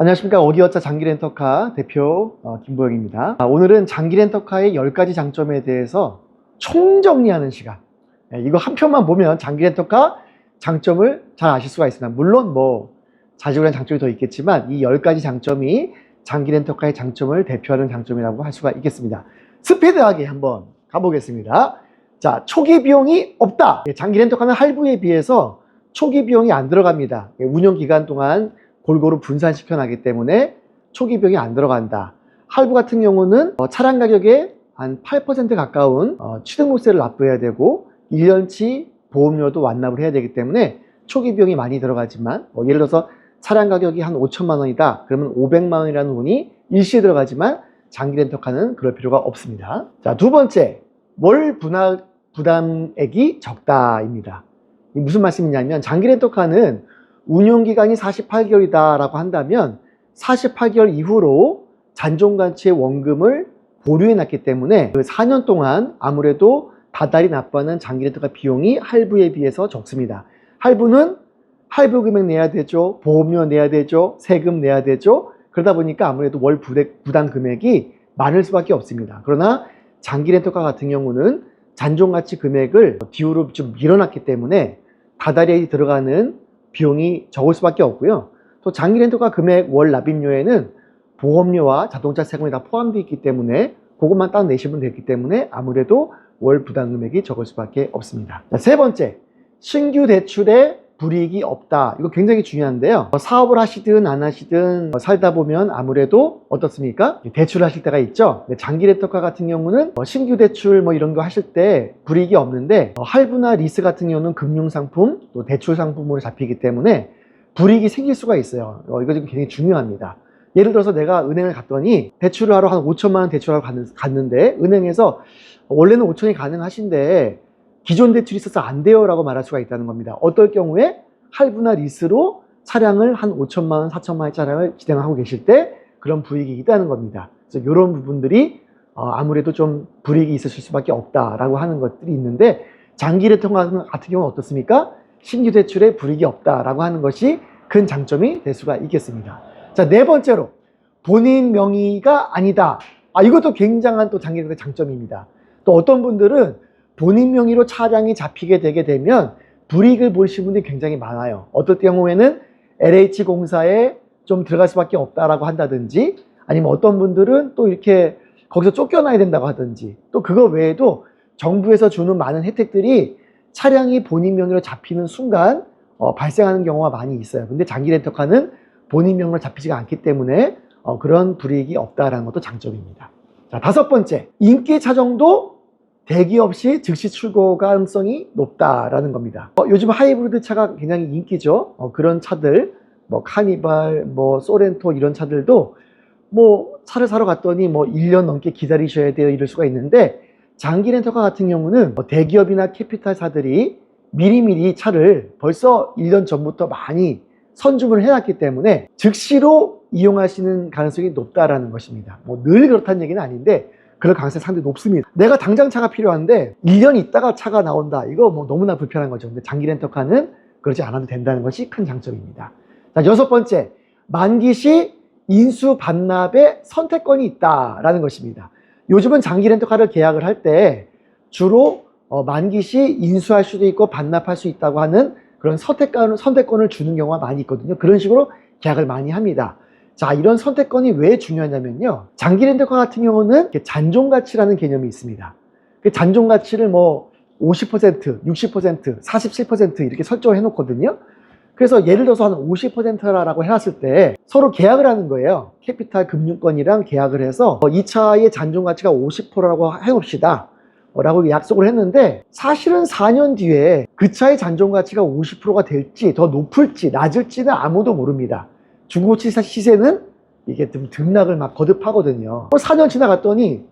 안녕하십니까. 오디오차 장기렌터카 대표 김보영입니다. 오늘은 장기렌터카의 10가지 장점에 대해서 총정리하는 시간. 이거 한 편만 보면 장기렌터카 장점을 잘 아실 수가 있습니다. 물론 자질구레한 장점이 더 있겠지만 이 10가지 장점이 장기렌터카의 장점을 대표하는 장점이라고 할 수가 있겠습니다. 스피드하게 한번 가보겠습니다. 자, 초기 비용이 없다. 장기렌터카는 할부에 비해서 초기 비용이 안 들어갑니다. 운영 기간 동안 골고루 분산시켜 나기 때문에 초기 비용이 안 들어간다. 할부 같은 경우는 차량 가격의 한 8% 가까운 취등록세를 납부해야 되고 1년치 보험료도 완납을 해야 되기 때문에 초기 비용이 많이 들어가지만 예를 들어서 차량 가격이 한 5천만 원이다. 그러면 500만 원이라는 돈이 일시에 들어가지만 장기 렌터카는 그럴 필요가 없습니다. 자, 두 번째, 월 부담액이 적다입니다. 이 무슨 말씀이냐면 장기 렌터카는 운용기간이 48개월이다 라고 한다면 48개월 이후로 잔존가치의 원금을 보류해 놨기 때문에 그 4년 동안 아무래도 다달이 납부하는 장기렌터카 비용이 할부에 비해서 적습니다. 할부는 할부 금액 내야 되죠. 보험료 내야 되죠. 세금 내야 되죠. 그러다 보니까 아무래도 월 부담 금액이 많을 수밖에 없습니다. 그러나 장기렌터카 같은 경우는 잔존가치 금액을 뒤로 좀 밀어놨기 때문에 다달이 들어가는 비용이 적을 수밖에 없고요. 또 장기 렌터카 금액 월 납입료에는 보험료와 자동차 세금이 다 포함되어 있기 때문에 그것만 따로 내시면 되기 때문에 아무래도 월 부담 금액이 적을 수밖에 없습니다. 자, 세 번째, 신규 대출에 불이익이 없다. 이거 굉장히 중요한데요. 사업을 하시든 안 하시든 살다 보면 아무래도 어떻습니까? 대출을 하실 때가 있죠. 장기 렌터카 같은 경우는 신규 대출 이런 거 하실 때 불이익이 없는데 할부나 리스 같은 경우는 금융상품 또 대출 상품으로 잡히기 때문에 불이익이 생길 수가 있어요. 이거 지금 굉장히 중요합니다. 예를 들어서 내가 은행을 갔더니 대출을 하러 한 5천만 원 대출하러 갔는데 은행에서 원래는 5천이 가능하신데 기존 대출이 있어서 안 돼요 라고 말할 수가 있다는 겁니다. 어떨 경우에 할부나 리스로 차량을 한 5천만 원, 4천만 원의 차량을 진행하고 계실 때 그런 불이익이 있다는 겁니다. 그래서 이런 부분들이 아무래도 좀 불이익이 있으실 수밖에 없다라고 하는 것들이 있는데 장기 렌터카 같은 경우는 어떻습니까? 신규 대출에 불이익이 없다라고 하는 것이 큰 장점이 될 수가 있겠습니다. 자, 네 번째로 본인 명의가 아니다. 이것도 굉장한 또 장기 렌터카 장점입니다. 또 어떤 분들은 본인 명의로 차량이 잡히게 되게 되면 불이익을 보시는 분들이 굉장히 많아요. 어떨 경우에는 LH공사에 좀 들어갈 수밖에 없다라고 한다든지 아니면 어떤 분들은 또 이렇게 거기서 쫓겨나야 된다고 하든지 또 그거 외에도 정부에서 주는 많은 혜택들이 차량이 본인 명의로 잡히는 순간 발생하는 경우가 많이 있어요. 근데 장기 렌터카는 본인 명의로 잡히지가 않기 때문에 그런 불이익이 없다라는 것도 장점입니다. 자, 다섯 번째, 인기 차종도 대기업 시 즉시 출고 가능성이 높다라는 겁니다. 요즘 하이브리드 차가 굉장히 인기죠. 그런 차들, 카니발, 소렌토 이런 차들도 차를 사러 갔더니 1년 넘게 기다리셔야 돼요 이럴 수가 있는데 장기 렌터카 같은 경우는 대기업이나 캐피탈사들이 미리미리 차를 벌써 1년 전부터 많이 선주문을 해놨기 때문에 즉시로 이용하시는 가능성이 높다라는 것입니다. 늘 그렇다는 얘기는 아닌데 그럴 가능성이 상당히 높습니다. 내가 당장 차가 필요한데 1년 있다가 차가 나온다. 이거 너무나 불편한 거죠. 근데 장기 렌터카는 그러지 않아도 된다는 것이 큰 장점입니다. 자, 여섯 번째, 만기 시 인수 반납의 선택권이 있다라는 것입니다. 요즘은 장기 렌터카를 계약을 할 때 주로 만기 시 인수할 수도 있고 반납할 수 있다고 하는 그런 선택권을 주는 경우가 많이 있거든요. 그런 식으로 계약을 많이 합니다. 자, 이런 선택권이 왜 중요하냐면요. 장기 렌터카 같은 경우는 잔존가치라는 개념이 있습니다. 그 잔존가치를 50%, 60%, 47% 이렇게 설정을 해놓거든요. 그래서 예를 들어서 한 50%라고 해놨을 때 서로 계약을 하는 거예요. 캐피탈 금융권이랑 계약을 해서 이 차의 잔존가치가 50%라고 해놓읍시다. 라고 약속을 했는데 사실은 4년 뒤에 그 차의 잔존가치가 50%가 될지 더 높을지 낮을지는 아무도 모릅니다. 중고차 시세는 이게 좀 등락을 막 거듭하거든요. 4년 지나갔더니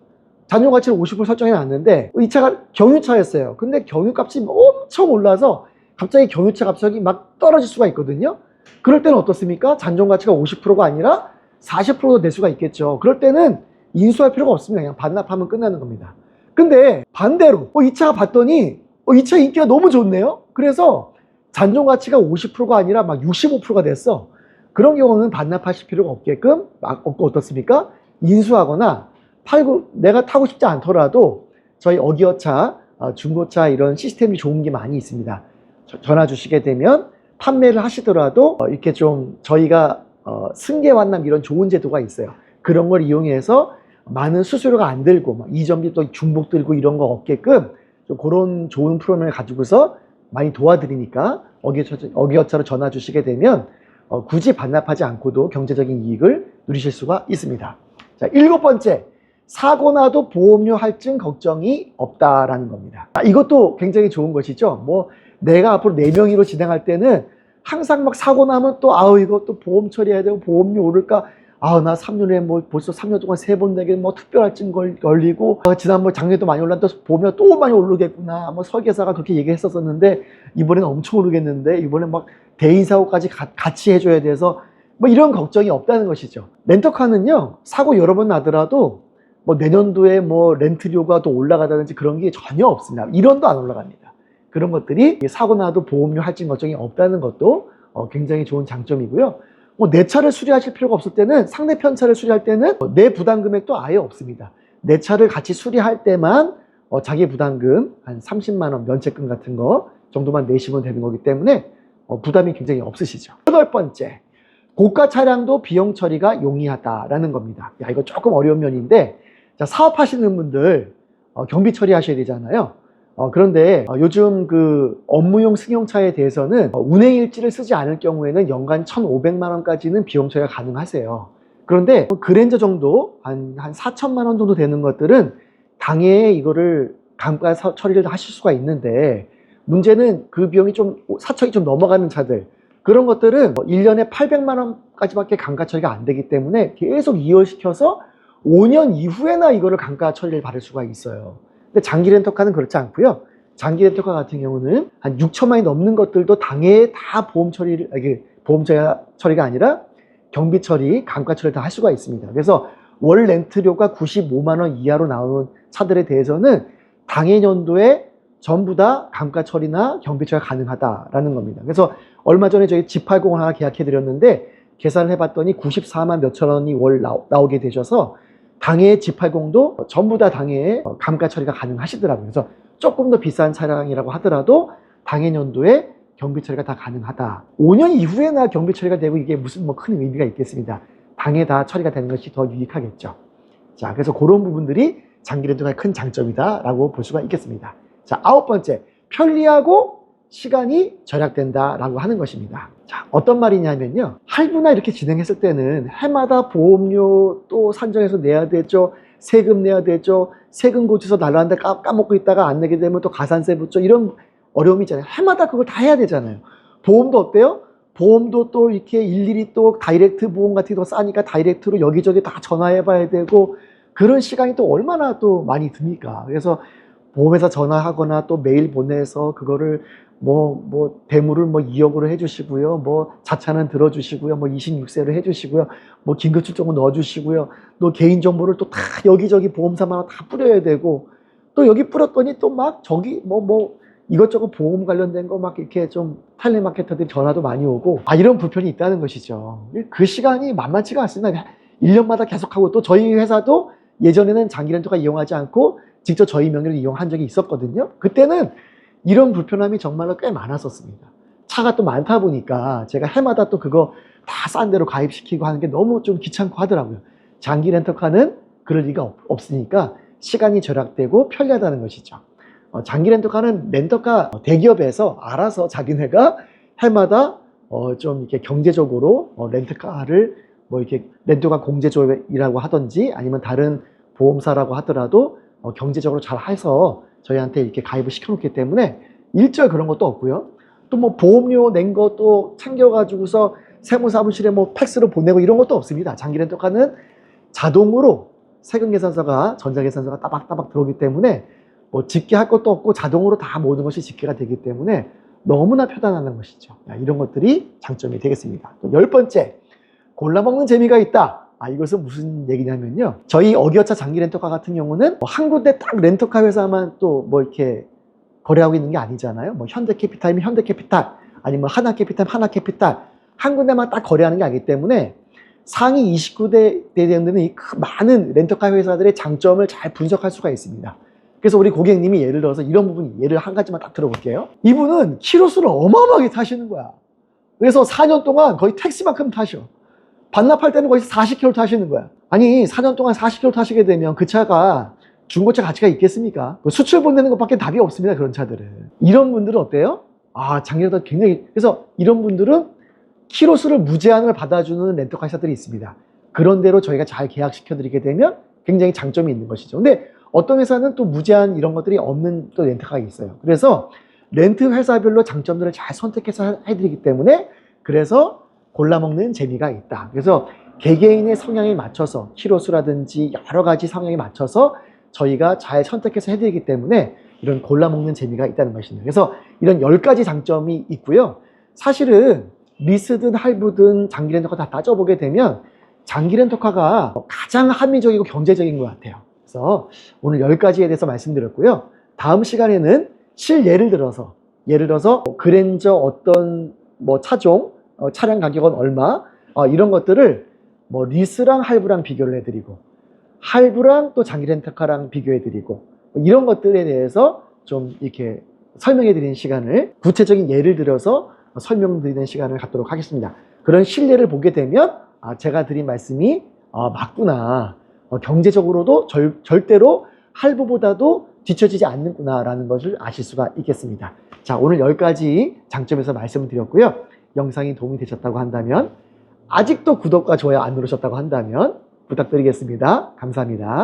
잔존가치를 50% 설정해 놨는데 이 차가 경유차였어요. 근데 경유값이 엄청 올라서 갑자기 경유차 값이 막 떨어질 수가 있거든요. 그럴 때는 어떻습니까? 잔존가치가 50%가 아니라 40%도 될 수가 있겠죠. 그럴 때는 인수할 필요가 없습니다. 그냥 반납하면 끝나는 겁니다. 근데 반대로 이 차가 봤더니 이 차 인기가 너무 좋네요. 그래서 잔존가치가 50%가 아니라 막 65%가 됐어. 그런 경우는 반납하실 필요가 없게끔 어떻습니까? 인수하거나 팔고 내가 타고 싶지 않더라도 저희 어기어차, 중고차 이런 시스템이 좋은 게 많이 있습니다. 전화 주시게 되면 판매를 하시더라도 이렇게 좀 저희가 승계 완납 이런 좋은 제도가 있어요. 그런 걸 이용해서 많은 수수료가 안 들고 막 이전비 또 중복 들고 이런 거 없게끔 좀 그런 좋은 프로그램을 가지고서 많이 도와드리니까 어기어차로 전화 주시게 되면 굳이 반납하지 않고도 경제적인 이익을 누리실 수가 있습니다. 자, 7번째, 사고 나도 보험료 할증 걱정이 없다라는 겁니다. 이것도 굉장히 좋은 것이죠. 뭐 내가 앞으로 4명의로 진행할 때는 항상 막 사고 나면 또 이거 또 보험 처리해야 되고 보험료 오를까, 나 3년에 뭐 벌써 3년 동안 3번 내게 뭐 특별할증 걸리고, 지난번 작년에도 많이 올랐는데 보험료 또 많이 오르겠구나. 뭐 설계사가 그렇게 얘기했었는데 이번에는 엄청 오르겠는데, 이번에 막 대인사고까지 같이 해줘야 돼서 뭐 이런 걱정이 없다는 것이죠. 렌터카는요, 사고 여러 번 나더라도 뭐 내년도에 뭐 렌트료가 또 올라가다든지 그런 게 전혀 없습니다. 1원도 안 올라갑니다. 그런 것들이 사고 나도 보험료 할증 걱정이 없다는 것도 굉장히 좋은 장점이고요. 뭐 내 차를 수리하실 필요가 없을 때는, 상대편 차를 수리할 때는 내 부담 금액도 아예 없습니다. 내 차를 같이 수리할 때만 자기 부담금 한 30만 원 면책금 같은 거 정도만 내시면 되는 거기 때문에 부담이 굉장히 없으시죠. 8번째, 고가 차량도 비용 처리가 용이하다라는 겁니다. 이거 조금 어려운 면인데, 자, 사업하시는 분들 경비 처리하셔야 되잖아요. 그런데 요즘 그 업무용 승용차에 대해서는 운행일지를 쓰지 않을 경우에는 연간 1,500만 원까지는 비용 처리가 가능하세요. 그런데 그랜저 정도 한 4천만 원 정도 되는 것들은 당해 이거를 감가 처리를 하실 수가 있는데, 문제는 그 비용이 좀 4천이 좀 넘어가는 차들, 그런 것들은 1년에 800만 원까지밖에 감가 처리가 안 되기 때문에 계속 이월시켜서 5년 이후에나 이거를 감가 처리를 받을 수가 있어요. 근데 장기 렌터카는 그렇지 않고요. 장기 렌터카 같은 경우는 한 6천만 원이 넘는 것들도 당해에 다 보험 처리가 아니라 경비 처리, 감가 처리를 다 할 수가 있습니다. 그래서 월 렌트료가 95만 원 이하로 나오는 차들에 대해서는 당해 년도에 전부 다 감가 처리나 경비 처리가 가능하다라는 겁니다. 그래서 얼마 전에 저희 G80을 하나 계약해 드렸는데 계산을 해봤더니 94만 몇천 원이 월 나오게 되셔서 당해 G80도 전부 다 당해에 감가 처리가 가능하시더라고요. 그래서 조금 더 비싼 차량이라고 하더라도 당해 년도에 경비 처리가 다 가능하다. 5년 이후에나 경비 처리가 되고 이게 무슨 뭐 큰 의미가 있겠습니다. 당해 다 처리가 되는 것이 더 유익하겠죠. 자, 그래서 그런 부분들이 장기 렌터카의 큰 장점이다라고 볼 수가 있겠습니다. 자, 9번째, 편리하고 시간이 절약된다라고 하는 것입니다. 자, 어떤 말이냐면요, 할부나 이렇게 진행했을 때는 해마다 보험료 또 산정해서 내야 되죠. 세금 내야 되죠. 세금 고쳐서 날라는데 까먹고 있다가 안 내게 되면 또 가산세 붙죠. 이런 어려움이 있잖아요. 해마다 그걸 다 해야 되잖아요. 보험도 어때요? 보험도 또 이렇게 일일이 또 다이렉트 보험 같은 게 더 싸니까 다이렉트로 여기저기 다 전화해 봐야 되고, 그런 시간이 또 얼마나 또 많이 듭니까? 그래서 보험회사 전화하거나 또 메일 보내서 그거를 대물을 2억으로 해주시고요. 자차는 들어주시고요. 26세로 해주시고요. 긴급 출정을 넣어주시고요. 또 개인정보를 또 다 여기저기 보험사마다 다 뿌려야 되고, 또 여기 뿌렸더니 또 막 저기 이것저것 보험 관련된 거 막 이렇게 좀 텔레마케터들이 전화도 많이 오고, 이런 불편이 있다는 것이죠. 그 시간이 만만치가 않습니다. 1년마다 계속하고, 또 저희 회사도 예전에는 장기 렌터카 이용하지 않고 직접 저희 명의를 이용한 적이 있었거든요. 그때는 이런 불편함이 정말로 꽤 많았었습니다. 차가 또 많다 보니까 제가 해마다 또 그거 다 싼 데로 가입시키고 하는 게 너무 좀 귀찮고 하더라고요. 장기 렌터카는 그럴 리가 없으니까 시간이 절약되고 편리하다는 것이죠. 장기 렌터카는 렌터카 대기업에서 알아서 자기네가 해마다 좀 이렇게 경제적으로 렌터카를 이렇게 렌터카 공제조이라고 하든지 아니면 다른 보험사라고 하더라도 경제적으로 잘 해서 저희한테 이렇게 가입을 시켜놓기 때문에 일절 그런 것도 없고요. 또 보험료 낸 것도 챙겨가지고서 세무사무실에 팩스로 보내고 이런 것도 없습니다. 장기 렌터카는 자동으로 세금계산서가 전자계산서가 따박따박 들어오기 때문에 집계할 것도 없고 자동으로 다 모든 것이 집계가 되기 때문에 너무나 편안한 것이죠. 이런 것들이 장점이 되겠습니다. 또 10번째, 골라먹는 재미가 있다. 이것은 무슨 얘기냐면요, 저희 어기어차 장기 렌터카 같은 경우는 한 군데 딱 렌터카 회사만 또 이렇게 거래하고 있는 게 아니잖아요. 현대캐피탈이면 현대캐피탈, 아니면 하나캐피탈이면 하나캐피탈, 한 군데만 딱 거래하는 게 아니기 때문에 상위 29대 되는 이 많은 렌터카 회사들의 장점을 잘 분석할 수가 있습니다. 그래서 우리 고객님이 예를 들어서 이런 부분, 예를 한 가지만 딱 들어볼게요. 이분은 키로수를 어마어마하게 타시는 거야. 그래서 4년 동안 거의 택시만큼 타셔. 반납할 때는 거의 40km 타시는 거야. 아니 4년 동안 40km 타시게 되면 그 차가 중고차 가치가 있겠습니까? 수출 보내는 것밖에 답이 없습니다. 그런 차들은. 이런 분들은 어때요? 장기렌터카 굉장히, 그래서 이런 분들은 키로수를 무제한을 받아주는 렌터카 회사들이 있습니다. 그런 대로 저희가 잘 계약시켜 드리게 되면 굉장히 장점이 있는 것이죠. 근데 어떤 회사는 또 무제한 이런 것들이 없는 또 렌터카가 있어요. 그래서 렌트 회사별로 장점들을 잘 선택해서 해드리기 때문에 그래서 골라먹는 재미가 있다. 그래서 개개인의 성향에 맞춰서 키로수라든지 여러 가지 성향에 맞춰서 저희가 잘 선택해서 해드리기 때문에 이런 골라먹는 재미가 있다는 것입니다. 그래서 이런 10가지 장점이 있고요. 사실은 리스든 할부든 장기 렌터카 다 따져보게 되면 장기 렌터카가 가장 합리적이고 경제적인 것 같아요. 그래서 오늘 10가지에 대해서 말씀드렸고요. 다음 시간에는 실예를 들어서 그랜저 어떤 차종, 차량 가격은 얼마, 이런 것들을 리스랑 할부랑 비교를 해드리고 할부랑 또 장기 렌터카랑 비교해드리고 이런 것들에 대해서 좀 이렇게 설명해드리는 시간을 구체적인 예를 들어서 설명드리는 시간을 갖도록 하겠습니다. 그런 실례를 보게 되면 제가 드린 말씀이 맞구나, 경제적으로도 절대로 할부보다도 뒤처지지 않는구나 라는 것을 아실 수가 있겠습니다. 자, 오늘 10가지 장점에서 말씀을 드렸고요. 영상이 도움이 되셨다고 한다면, 아직도 구독과 좋아요 안 누르셨다고 한다면 부탁드리겠습니다. 감사합니다.